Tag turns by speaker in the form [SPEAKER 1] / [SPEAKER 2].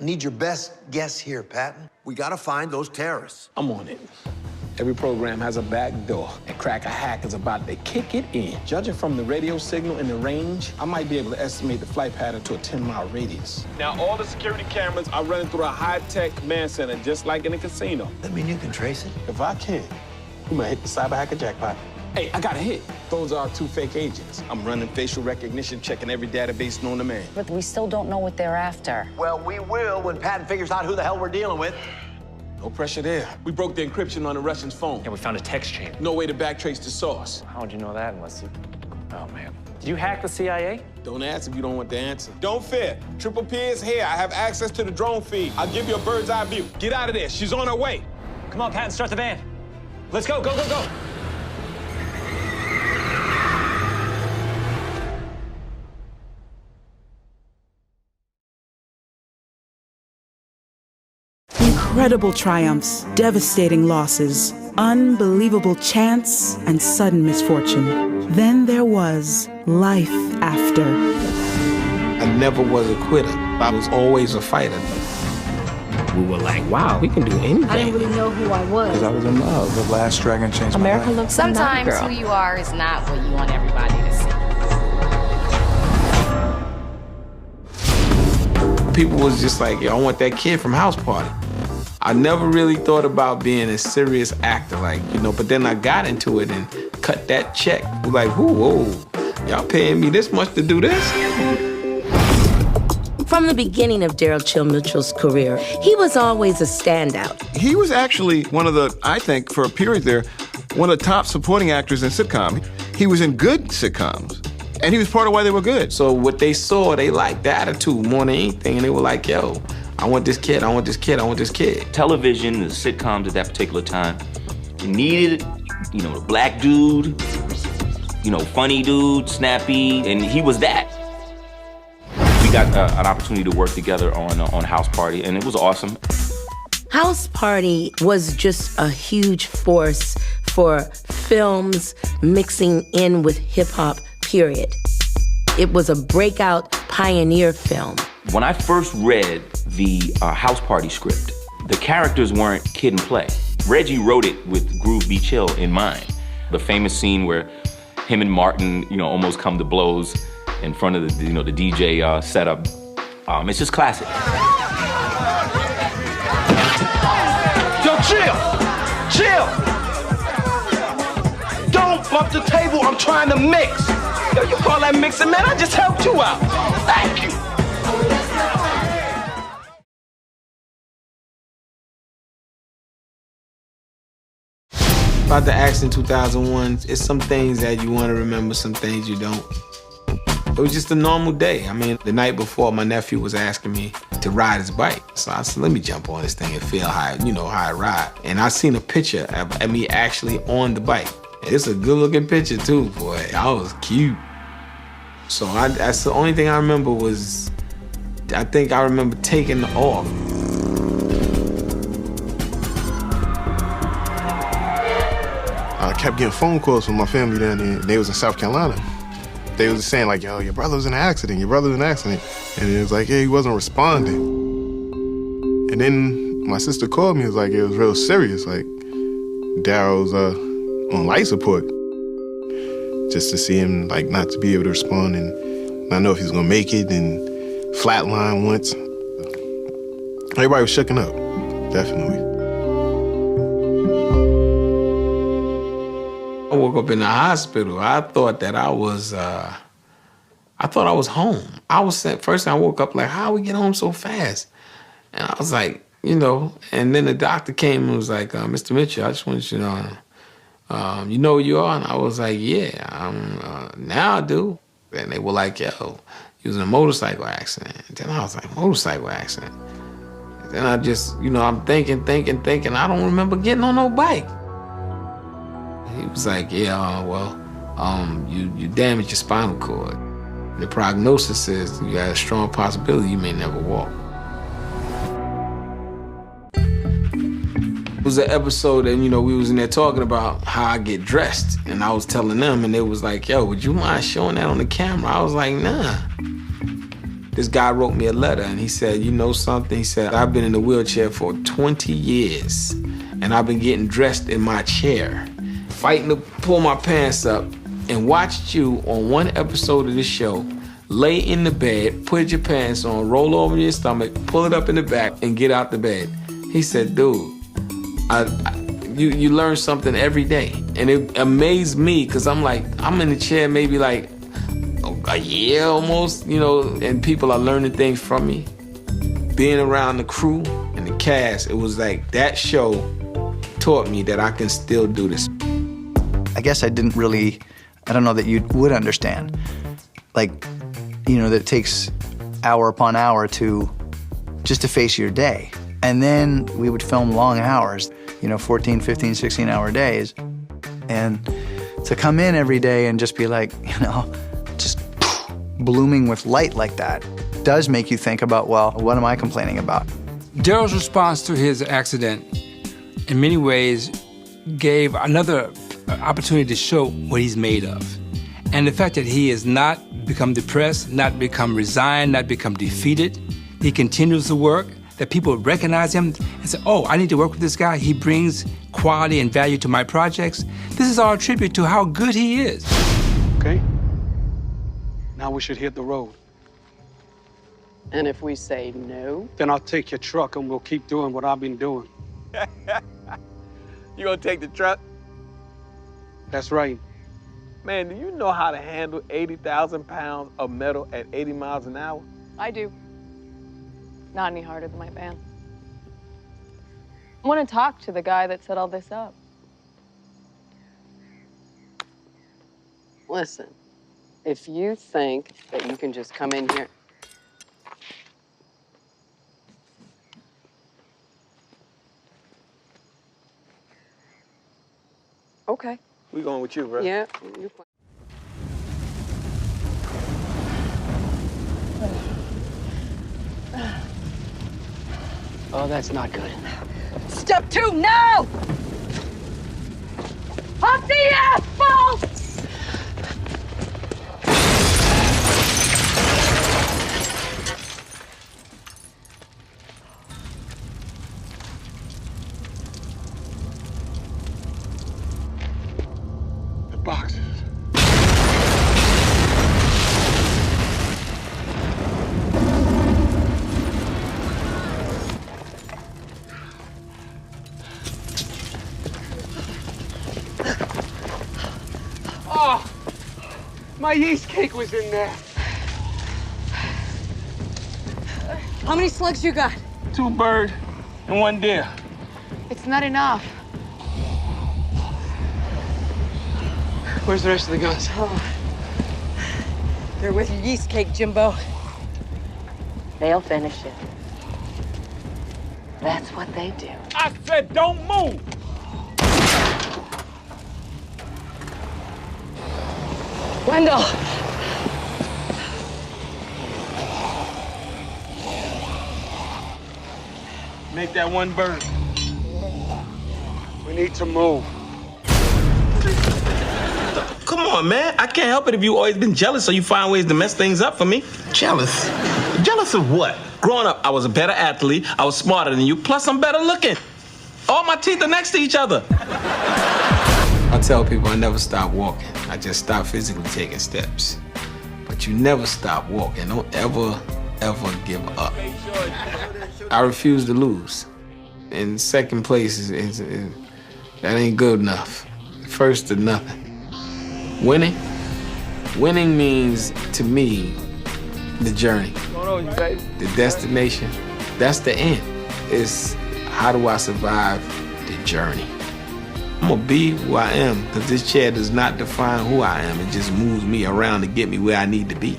[SPEAKER 1] I need your best guess here, Patton. We gotta find those terrorists.
[SPEAKER 2] I'm on it. Every program has a back door, and Cracker Hack is about to kick it in. Judging from the radio signal and the range, I might be able to estimate the flight pattern to a 10-mile radius. Now, all the security cameras are running through a high-tech command center, just like in a casino.
[SPEAKER 1] That mean you can trace it?
[SPEAKER 2] If I can, we might hit the cyber hacker jackpot. Hey, I got a hit. Those are 2 fake agents. I'm running facial recognition, checking every database known to man.
[SPEAKER 3] But we still don't know what they're after.
[SPEAKER 1] Well, we will when Patton figures out who the hell we're dealing with.
[SPEAKER 2] No pressure there. We broke the encryption on the Russian's phone.
[SPEAKER 4] Yeah, we found a text chain.
[SPEAKER 2] No way to backtrace the source.
[SPEAKER 4] How would you know that unless you... Oh, man. Did you hack the CIA?
[SPEAKER 2] Don't ask if you don't want the answer. Don't fear. Triple P is here. I have access to the drone feed. I'll give you a bird's eye view. Get out of there. She's on her way.
[SPEAKER 4] Come on, Patton, start the van. Let's go, go, go, go.
[SPEAKER 5] Incredible triumphs, devastating losses, unbelievable chance, and sudden misfortune. Then there was life after.
[SPEAKER 2] I never was a quitter. I was always a fighter. We were like, wow, we can do anything.
[SPEAKER 6] I didn't really know who I was.
[SPEAKER 7] Because I was in love. The Last Dragon changed
[SPEAKER 3] America
[SPEAKER 7] my life.
[SPEAKER 3] looks like that
[SPEAKER 8] Sometimes
[SPEAKER 3] girl.
[SPEAKER 8] who you are is not what you want everybody to see.
[SPEAKER 2] People was just like, yo, I want that kid from House Party. I never really thought about being a serious actor, like, you know, but then I got into it and cut that check. Like, whoa, y'all paying me this much to do this?
[SPEAKER 9] From the beginning of Daryl Chill Mitchell's career, he was always a standout.
[SPEAKER 10] He was actually one of the, I think, for a period there, one of the top supporting actors in sitcom. He was in good sitcoms, and he was part of why they were good.
[SPEAKER 2] So what they saw, they liked the attitude more than anything, and they were like, yo, I want this kid, I want this kid, I want this kid.
[SPEAKER 11] Television, the sitcoms at that particular time, you needed, you know, a black dude, you know, funny dude, snappy, and he was that. We got an opportunity to work together on House Party, and it was awesome.
[SPEAKER 9] House Party was just a huge force for films mixing in with hip-hop, period. It was a breakout pioneer film.
[SPEAKER 11] When I first read the House Party script, the characters weren't kid and play. Reggie wrote it with Groove Be Chill in mind. The famous scene where him and Martin, you know, almost come to blows in front of the, you know, the DJ setup. It's just classic.
[SPEAKER 12] Yo, chill! Don't bump the table, I'm trying to mix. Yo, you call that mixing, man? I just helped you out. Thank you.
[SPEAKER 2] About the accident in 2001, it's some things that you want to remember, some things you don't. It was just a normal day. I mean, the night before, my nephew was asking me to ride his bike. So I said, let me jump on this thing and feel how, you know, how I ride. And I seen a picture of me actually on the bike. And it's a good looking picture too, boy. I was cute. So that's the only thing I remember was, I think I remember taking off.
[SPEAKER 10] I kept getting phone calls from my family down there. They was in South Carolina. They was saying like, yo, your brother was in an accident, your brother was in an accident. And it was like, yeah, he wasn't responding. And then my sister called me, it was like, it was real serious. Like, Daryl's on life support. Just to see him, like, not to be able to respond and not know if he was gonna make it and flatline once. Everybody was shooken up, definitely.
[SPEAKER 2] I woke up in the hospital. I thought that I was home. First I woke up like, how we get home so fast? And I was like, you know, and then the doctor came and was like, Mr. Mitchell, I just want you to know, you know who you are? And I was like, yeah, now I do. And they were like, yo, he was in a motorcycle accident. And then I was like, motorcycle accident? And then I just, you know, I'm thinking, I don't remember getting on no bike. He was like, yeah, well, you damaged your spinal cord. The prognosis is you got a strong possibility you may never walk. It was an episode that, you know, we was in there talking about how I get dressed. And I was telling them, and they was like, yo, would you mind showing that on the camera? I was like, nah. this guy wrote me a letter and he said, you know something? He said, I've been in a wheelchair for 20 years and I've been getting dressed in my chair, fighting to pull my pants up, and watched you on one episode of this show lay in the bed, put your pants on, roll over your stomach, pull it up in the back, and get out the bed. He said, dude, you learn something every day. And it amazed me because I'm like, I'm in the chair maybe like a year almost, you know, and people are learning things from me. Being around the crew and the cast, it was like that show taught me that I can still do this.
[SPEAKER 6] I guess I don't know that you would understand. Like, you know, that it takes hour upon hour just to face your day. And then we would film long hours, you know, 14, 15, 16-hour days. And to come in every day and just be like, you know, just blooming with light like that does make you think about, well, what am I complaining about?
[SPEAKER 7] Daryl's response to his accident, in many ways, gave another opportunity to show what he's made of. And the fact that he has not become depressed, not become resigned, not become defeated. He continues to work, that people recognize him and say, oh, I need to work with this guy. He brings quality and value to my projects. This is our tribute to how good he is.
[SPEAKER 13] Okay. Now we should hit the road.
[SPEAKER 14] And if we say no?
[SPEAKER 13] Then I'll take your truck and we'll keep doing what I've been doing.
[SPEAKER 12] You gonna take the truck?
[SPEAKER 13] That's right.
[SPEAKER 12] Man, do you know how to handle 80,000 pounds of metal at 80 miles an hour?
[SPEAKER 14] I do. Not any harder than my van. I want to talk to the guy that set all this up. Listen, if you think that you can just come in here... Okay.
[SPEAKER 12] We going with you, bro.
[SPEAKER 14] Yeah, you're fine.
[SPEAKER 13] Oh, that's not good.
[SPEAKER 3] Step 2, now! Off the asphalt!
[SPEAKER 13] The boxes. Oh, my yeast cake was in there.
[SPEAKER 14] How many slugs you got?
[SPEAKER 12] 2 birds and 1 deer.
[SPEAKER 14] It's not enough.
[SPEAKER 13] Where's the rest of the guns?
[SPEAKER 14] Oh. They're with your yeast cake, Jimbo. They'll finish it. That's what they do.
[SPEAKER 12] I said don't move!
[SPEAKER 14] Wendell!
[SPEAKER 12] Make that 1 bird.
[SPEAKER 13] We need to move.
[SPEAKER 15] Come on, man. I can't help it if you've always been jealous, so you find ways to mess things up for me.
[SPEAKER 1] Jealous?
[SPEAKER 15] Jealous of what? Growing up, I was a better athlete, I was smarter than you, plus I'm better looking. All my teeth are next to each other.
[SPEAKER 2] I tell people I never stop walking. I just stop physically taking steps. But you never stop walking. Don't ever give up. I refuse to lose. In second place, that ain't good enough. First to nothing. Winning means, to me, the journey. The destination, that's the end. It's how do I survive the journey? I'm gonna be who I am, because this chair does not define who I am. It just moves me around to get me where I need to be.